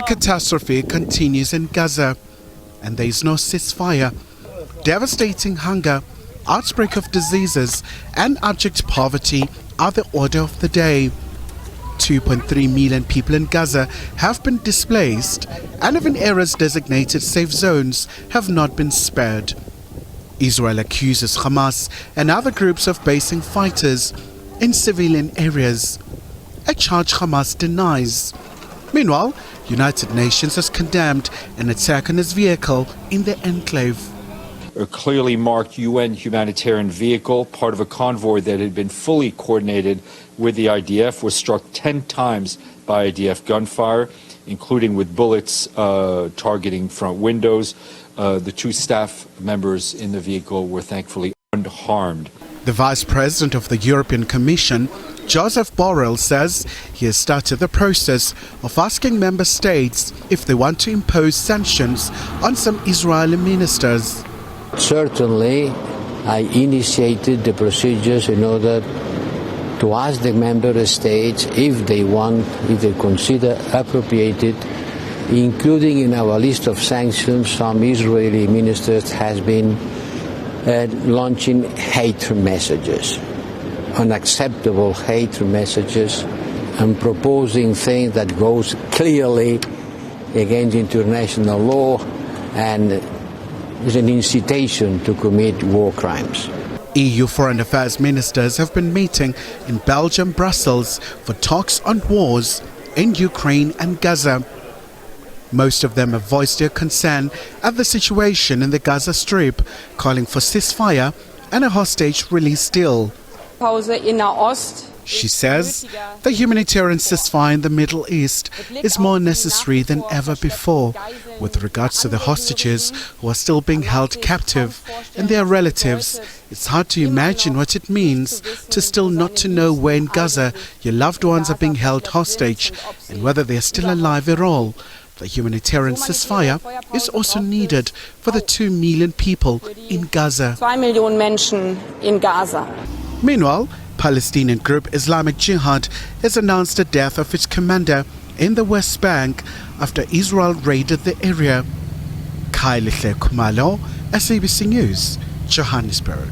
catastrophe continues in Gaza, and there is no ceasefire. Devastating hunger, outbreak of diseases, and abject poverty are the order of the day. 2.3 million people in Gaza have been displaced, and even areas designated safe zones have not been spared. Israel accuses Hamas and other groups of basing fighters in civilian areas, a charge Hamas denies. Meanwhile, United Nations has condemned an attack on its vehicle in the enclave. A clearly marked UN humanitarian vehicle, part of a convoy that had been fully coordinated with the IDF, was struck 10 times by IDF gunfire, including with bullets targeting front windows. The 2 staff members in the vehicle were thankfully unharmed. The Vice President of the European Commission, Josep Borrell, says he has started the process of asking member states if they want to impose sanctions on some Israeli ministers. Certainly, I initiated the procedures in order to ask the member states if they consider appropriate, including in our list of sanctions, some Israeli ministers has been launching hate messages, unacceptable hate messages, and proposing things that goes clearly against international law and is an incitation to commit war crimes. EU foreign affairs ministers have been meeting in Belgium, Brussels, for talks on wars in Ukraine and Gaza. Most of them have voiced their concern at the situation in the Gaza Strip, calling for ceasefire and a hostage release deal. She says the humanitarian ceasefire in the Middle East is more necessary than ever before, with regards to the hostages who are still being held captive and their relatives. It's hard to imagine what it means to still not to know where in Gaza your loved ones are being held hostage and whether they are still alive at all. The humanitarian ceasefire is also needed for the 2 million people in Gaza. Meanwhile, Palestinian group Islamic Jihad has announced the death of its commander in the West Bank after Israel raided the area. Khumalo, SABC News, Johannesburg.